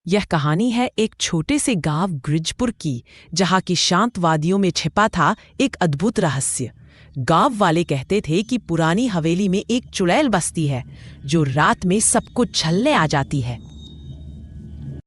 यह कहानी है एक छोटे से गांव ग्रिजपुर की, जहां की शांत वादियों में छिपा था एक अद्भुत रहस्य। गांव वाले कहते थे कि पुरानी हवेली में एक चुड़ैल बसती है जो रात में सबको छलने आ जाती है।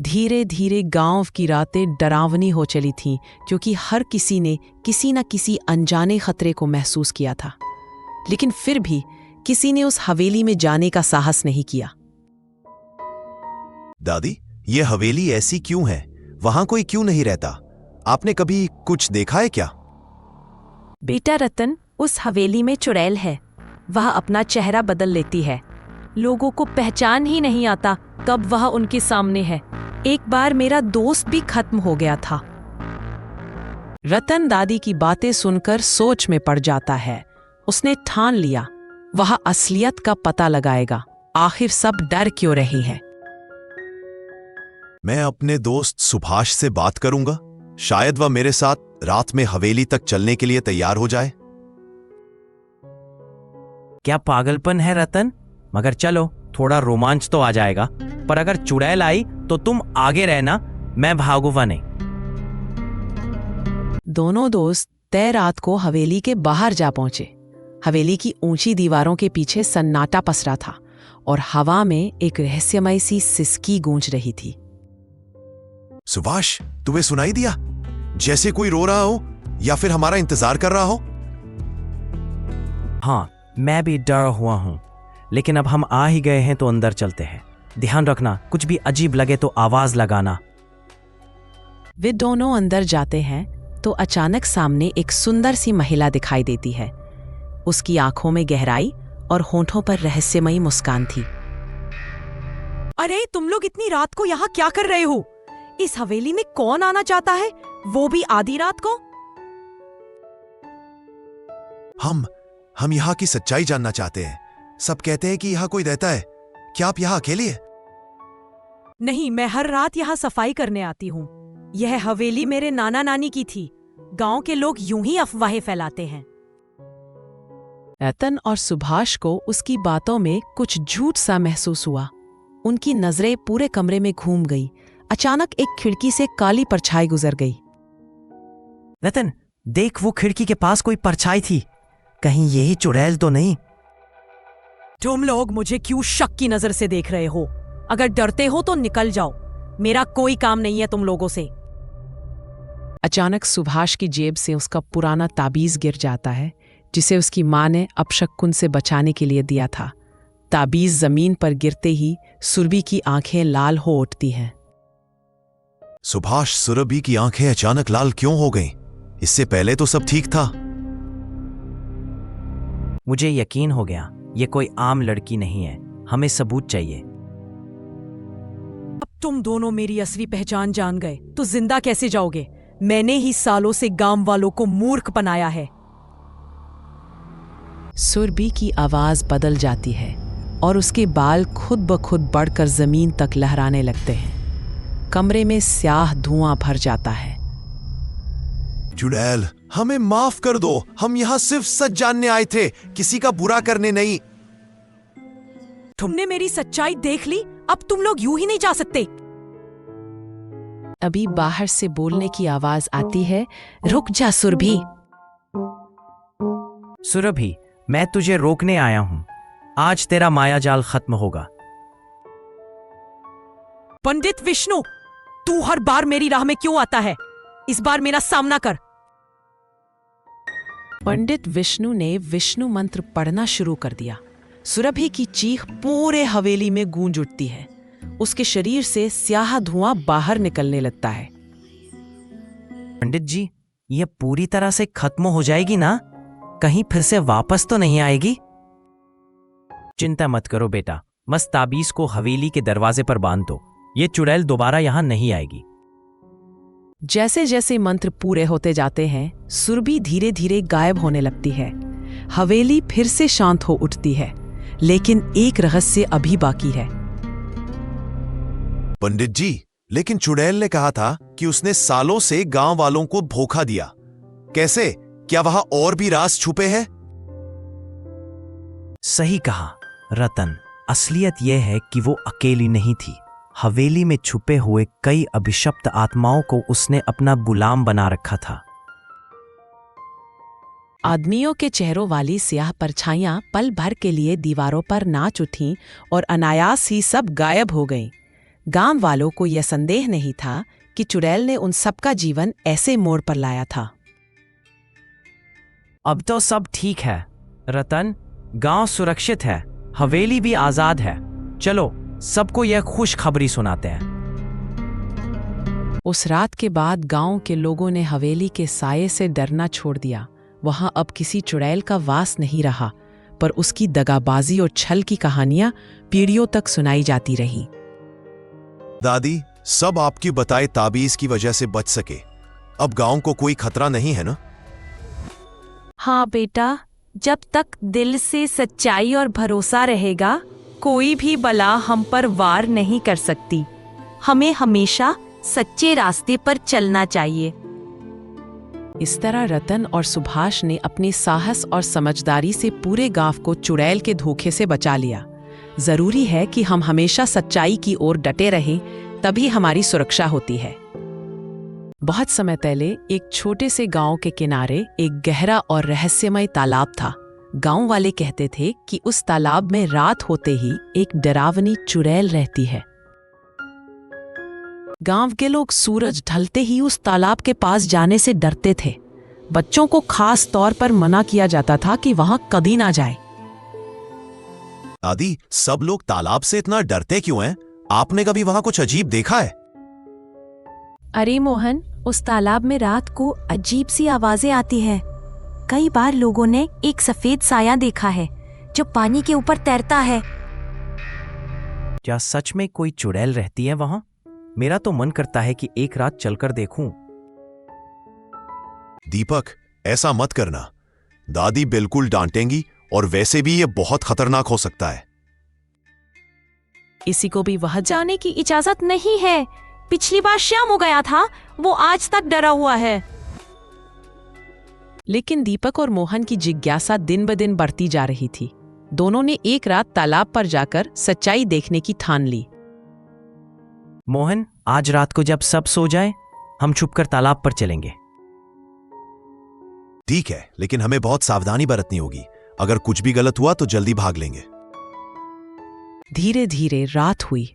धीरे धीरे गांव की रातें डरावनी हो चली थीं, क्योंकि हर किसी ने किसी न किसी अनजाने खतरे को महसूस किया था। लेकिन फिर भी किसी ने उस हवेली में जाने का साहस नहीं किया। दादी, ये हवेली ऐसी क्यों है? वहां कोई क्यों नहीं रहता? आपने कभी कुछ देखा है क्या? बेटा रतन, उस हवेली में चुड़ैल है। वह अपना चेहरा बदल लेती है। लोगों को पहचान ही नहीं आता कब वह उनके सामने है। एक बार मेरा दोस्त भी खत्म हो गया था। रतन दादी की बातें सुनकर सोच में पड़ जाता है। उसने ठान लिया वह असलियत का पता लगाएगा। आखिर सब डर क्यों रही है? मैं अपने दोस्त सुभाष से बात करूंगा। शायद वह मेरे साथ रात में हवेली तक चलने के लिए तैयार हो जाए। क्या पागलपन है रतन? मगर चलो, थोड़ा रोमांच तो आ जाएगा। पर अगर चुड़ैल आई तो तुम आगे रहना, मैं भागूंगा नहीं। दोनों दोस्त तय रात को हवेली के बाहर जा पहुंचे। हवेली की ऊंची दीवारों के पीछे सन्नाटा पसरा था और हवा में एक रहस्यमय सी सिसकी गूंज रही थी। सुभाष, तुम्हें सुनाई दिया? जैसे कोई रो रहा हो या फिर हमारा इंतजार कर रहा हो। हाँ, मैं भी डरा हुआ हूं, लेकिन अब हम आ ही गए हैं तो अंदर चलते हैं। ध्यान रखना, कुछ भी अजीब लगे तो आवाज लगाना। वे दोनों अंदर जाते हैं तो अचानक सामने एक सुंदर सी महिला दिखाई देती है। उसकी आंखों में गहराई और होठों पर रहस्यमयी मुस्कान थी। अरे, तुम लोग इतनी रात को यहाँ क्या कर रहे हो? इस हवेली में कौन आना चाहता है, वो भी आधी रात को? हम यहाँ की सच्चाई जानना चाहते हैं। सब कहते हैं कि यहाँ कोई रहता है। क्या आप यहाँ अकेली है? नहीं, मैं हर रात यहाँ सफाई करने आती हूँ। यह हवेली मेरे नाना नानी की थी। गांव के लोग यूं ही अफवाहें फैलाते हैं। रतन और सुभाष को उसकी बातों में कुछ झूठ सा महसूस हुआ। उनकी नजरें पूरे कमरे में घूम गई। अचानक एक खिड़की से काली परछाई गुजर गई। रतन, देख, वो खिड़की के पास कोई परछाई थी। कहीं यही चुड़ैल तो नहीं? तुम लोग मुझे क्यों शक की नजर से देख रहे हो? अगर डरते हो तो निकल जाओ। मेरा कोई काम नहीं है तुम लोगों से। अचानक सुभाष की जेब से उसका पुराना ताबीज गिर जाता है, जिसे उसकी मां ने अपशकुन से बचाने के लिए दिया था। ताबीज जमीन पर गिरते ही सुरभि की आंखें लाल हो उठती हैं। सुभाष, सुरभि की आंखें अचानक लाल क्यों हो गईं? इससे पहले तो सब ठीक था। मुझे यकीन हो गया, ये कोई आम लड़की नहीं है। हमें सबूत चाहिए। अब तुम दोनों मेरी असली पहचान जान गए तो जिंदा कैसे जाओगे? मैंने ही सालों से गांव वालों को मूर्ख बनाया है। सुरभि की आवाज बदल जाती है और उसके बाल खुद ब खुद बढ़कर जमीन तक लहराने लगते हैं। कमरे में स्याह धुआं भर जाता है। चुड़ैल, हमें माफ कर दो। हम यहाँ सिर्फ सच जानने आए थे, किसी का बुरा करने नहीं। तुमने मेरी सच्चाई देख ली। अब तुम लोग यूं ही नहीं जा सकते। अभी बाहर से बोलने की आवाज आती है, रुक जा सुरभि। सुरभि, मैं तुझे रोकने आया हूं। आज तेरा मायाजाल खत्म होगा। पंडित विष्णु, तू हर बार मेरी राह में क्यों आता है? इस बार मेरा सामना कर। पंडित विष्णु ने विष्णु मंत्र पढ़ना शुरू कर दिया। सुरभि की चीख पूरे हवेली में गूंज उठती है। उसके शरीर से स्याह धुआं बाहर निकलने लगता है। पंडित जी, ये पूरी तरह से खत्म हो जाएगी ना? कहीं फिर से वापस तो नहीं आएगी? चिंता मत करो बेटा, बस ताबीज को हवेली के दरवाजे पर बांध दो। ये चुड़ैल दोबारा यहां नहीं आएगी। जैसे जैसे मंत्र पूरे होते जाते हैं, सुरभि धीरे धीरे गायब होने लगती है। हवेली फिर से शांत हो उठती है, लेकिन एक रहस्य अभी बाकी है। पंडित जी, लेकिन चुड़ैल ने कहा था कि उसने सालों से गांव वालों को धोखा दिया। कैसे? क्या वहां और भी राज छुपे हैं? सही कहा रतन, असलियत यह है कि वो अकेली नहीं थी। हवेली में छुपे हुए कई अभिशप्त आत्माओं को उसने अपना गुलाम बना रखा था। आदमियों के चेहरों वाली स्याह परछाइयां पल भर के लिए दीवारों पर नाच उठीं और अनायास ही सब गायब हो गईं। गांव वालों को यह संदेह नहीं था कि चुड़ैल ने उन सबका जीवन ऐसे मोड़ पर लाया था। अब तो सब ठीक है रतन, गांव सुरक्षित है, हवेली भी आजाद है। चलो सबको यह खुशखबरी सुनाते हैं। उस रात के बाद गांव के लोगों ने हवेली के साये से डरना छोड़ दिया। वहां अब किसी चुड़ैल का वास नहीं रहा, पर उसकी दगाबाजी और छल की कहानियां पीढ़ियों तक सुनाई जाती रही। दादी, सब आपकी बताए ताबीज की वजह से बच सके। अब गांव को कोई खतरा नहीं है ना? हाँ बेटा, जब तक दिल से सच्चाई और भरोसा रहेगा, कोई भी बला हम पर वार नहीं कर सकती। हमें हमेशा सच्चे रास्ते पर चलना चाहिए। इस तरह रतन और सुभाष ने अपनी साहस और समझदारी से पूरे गांव को चुड़ैल के धोखे से बचा लिया। जरूरी है कि हम हमेशा सच्चाई की ओर डटे रहें, तभी हमारी सुरक्षा होती है। बहुत समय पहले एक छोटे से गांव के किनारे एक गहरा और रहस्यमय तालाब था। गांव वाले कहते थे कि उस तालाब में रात होते ही एक डरावनी चुड़ैल रहती है। गांव के लोग सूरज ढलते ही उस तालाब के पास जाने से डरते थे। बच्चों को खास तौर पर मना किया जाता था कि वहां कभी ना जाए। दादी, सब लोग तालाब से इतना डरते क्यों हैं? आपने कभी वहां कुछ अजीब देखा है? अरे मोहन, उस तालाब में रात को अजीब सी आवाजें आती है। कई बार लोगों ने एक सफेद साया देखा है जो पानी के ऊपर तैरता है। क्या सच में कोई चुड़ैल रहती है वहां? मेरा तो मन करता है कि एक रात चलकर देखूं। दीपक, ऐसा मत करना। दादी बिल्कुल डांटेंगी और वैसे भी ये बहुत खतरनाक हो सकता है। इसी को भी वह जाने की इजाजत नहीं है। पिछली बार शाम हो गया था, वो आज तक डरा हुआ है। लेकिन दीपक और मोहन की जिज्ञासा दिन ब दिन बढ़ती जा रही थी। दोनों ने एक रात तालाब पर जाकर सच्चाई देखने की ठान ली। मोहन, आज रात को जब सब सो जाएं, हम छुपकर तालाब पर चलेंगे। ठीक है, लेकिन हमें बहुत सावधानी बरतनी होगी। अगर कुछ भी गलत हुआ तो जल्दी भाग लेंगे। धीरे धीरे रात हुई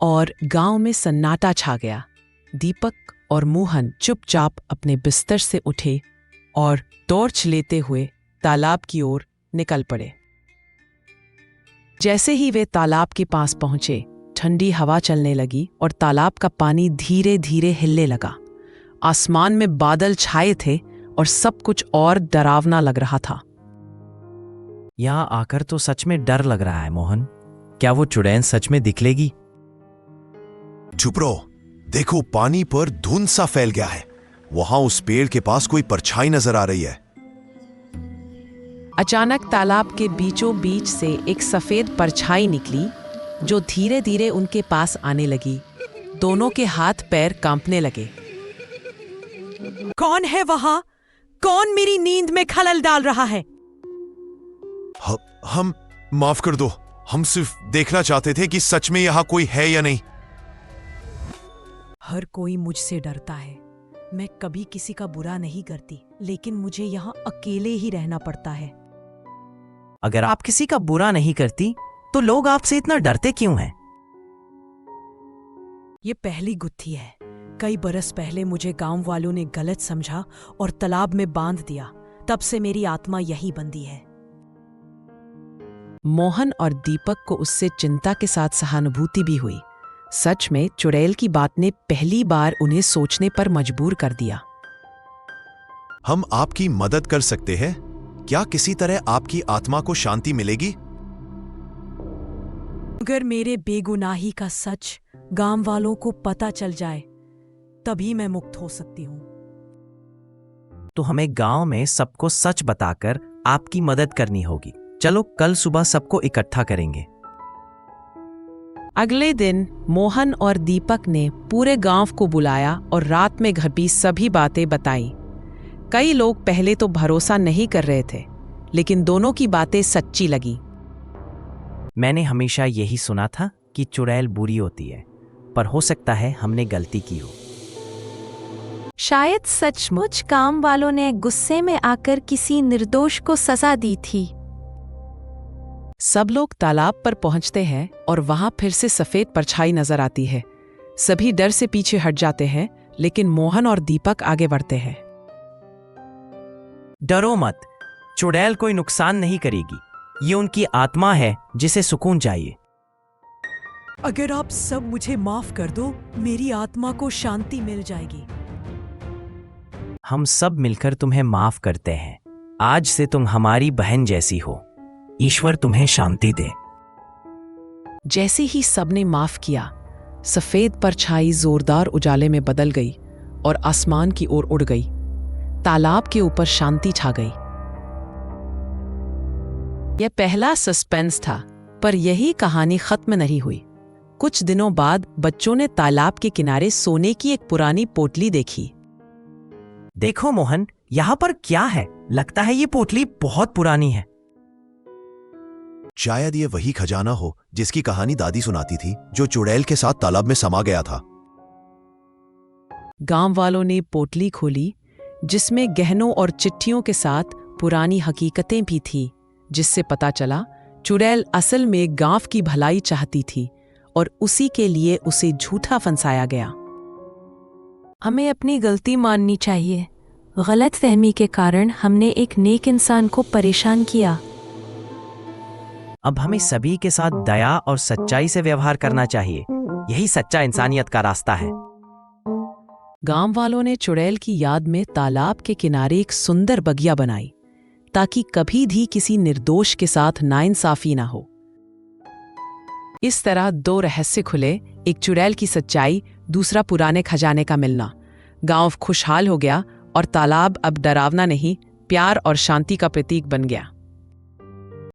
और गांव में सन्नाटा छा गया। दीपक और मोहन चुपचाप अपने बिस्तर से उठे और टॉर्च लेते हुए तालाब की ओर निकल पड़े। जैसे ही वे तालाब के पास पहुंचे, ठंडी हवा चलने लगी और तालाब का पानी धीरे धीरे हिलने लगा। आसमान में बादल छाए थे और सब कुछ और डरावना लग रहा था। यहां आकर तो सच में डर लग रहा है मोहन। क्या वो चुड़ैल सच में दिखलेगी? चुप रहो। देखो, पानी पर धुंध सा फैल गया है। वहां उस पेड़ के पास कोई परछाई नजर आ रही है। अचानक तालाब के बीचों बीच से एक सफेद परछाई निकली जो धीरे धीरे उनके पास आने लगी। दोनों के हाथ पैर कांपने लगे। कौन है वहां? कौन मेरी नींद में खलल डाल रहा है? हम माफ कर दो। हम सिर्फ देखना चाहते थे कि सच में यहां कोई है या नहीं। हर कोई मुझसे डरता है। मैं कभी किसी का बुरा नहीं करती, लेकिन मुझे यहाँ अकेले ही रहना पड़ता है। अगर आप किसी का बुरा नहीं करती तो लोग आपसे इतना डरते क्यों हैं? ये पहली गुत्थी है। कई बरस पहले मुझे गांव वालों ने गलत समझा और तालाब में बांध दिया। तब से मेरी आत्मा यही बंदी है। मोहन और दीपक को उससे चिंता के साथ सहानुभूति भी हुई। सच में चुड़ैल की बात ने पहली बार उन्हें सोचने पर मजबूर कर दिया। हम आपकी मदद कर सकते हैं। क्या किसी तरह आपकी आत्मा को शांति मिलेगी? अगर मेरे बेगुनाही का सच गांव वालों को पता चल जाए, तभी मैं मुक्त हो सकती हूँ। तो हमें गांव में सबको सच बताकर आपकी मदद करनी होगी। चलो कल सुबह सबको इकट्ठा करेंगे। अगले दिन मोहन और दीपक ने पूरे गांव को बुलाया और रात में घटी सभी बातें बताईं। कई लोग पहले तो भरोसा नहीं कर रहे थे, लेकिन दोनों की बातें सच्ची लगी। मैंने हमेशा यही सुना था कि चुड़ैल बुरी होती है, पर हो सकता है हमने गलती की हो। शायद सचमुच गांव वालों ने गुस्से में आकर किसी निर्दोष को सजा दी थी। सब लोग तालाब पर पहुंचते हैं और वहां फिर से सफेद परछाई नजर आती है। सभी डर से पीछे हट जाते हैं, लेकिन मोहन और दीपक आगे बढ़ते हैं। डरो मत, चुड़ैल कोई नुकसान नहीं करेगी। ये उनकी आत्मा है जिसे सुकून चाहिए। अगर आप सब मुझे माफ कर दो, मेरी आत्मा को शांति मिल जाएगी। हम सब मिलकर तुम्हें माफ करते हैं। आज से तुम हमारी बहन जैसी हो। ईश्वर तुम्हें शांति दे। जैसे ही सबने माफ किया, सफेद परछाई जोरदार उजाले में बदल गई और आसमान की ओर उड़ गई। तालाब के ऊपर शांति छा गई। यह पहला सस्पेंस था, पर यही कहानी खत्म नहीं हुई। कुछ दिनों बाद बच्चों ने तालाब के किनारे सोने की एक पुरानी पोटली देखी। देखो मोहन, यहाँ पर क्या है? लगता है ये पोटली बहुत पुरानी है। शायद ये वही खजाना हो जिसकी कहानी दादी सुनाती थी, जो चुड़ैल के साथ तालाब में समा गया था। गांव वालों ने पोटली खोली, जिसमें गहनों और चिट्ठियों के साथ पुरानी हकीकतें भी थीं, जिससे पता चला चुड़ैल असल में गांव की भलाई चाहती थी और उसी के लिए उसे झूठा फंसाया गया। हमें अपनी गलती माननी चाहिए। गलत फहमी के कारण हमने एक नेक इंसान को परेशान किया। अब हमें सभी के साथ दया और सच्चाई से व्यवहार करना चाहिए। यही सच्चा इंसानियत का रास्ता है। गांव वालों ने चुड़ैल की याद में तालाब के किनारे एक सुंदर बगिया बनाई, ताकि कभी भी किसी निर्दोष के साथ नाइंसाफी ना हो। इस तरह दो रहस्य खुले, एक चुड़ैल की सच्चाई, दूसरा पुराने खजाने का मिलना। गांव खुशहाल हो गया और तालाब अब डरावना नहीं, प्यार और शांति का प्रतीक बन गया।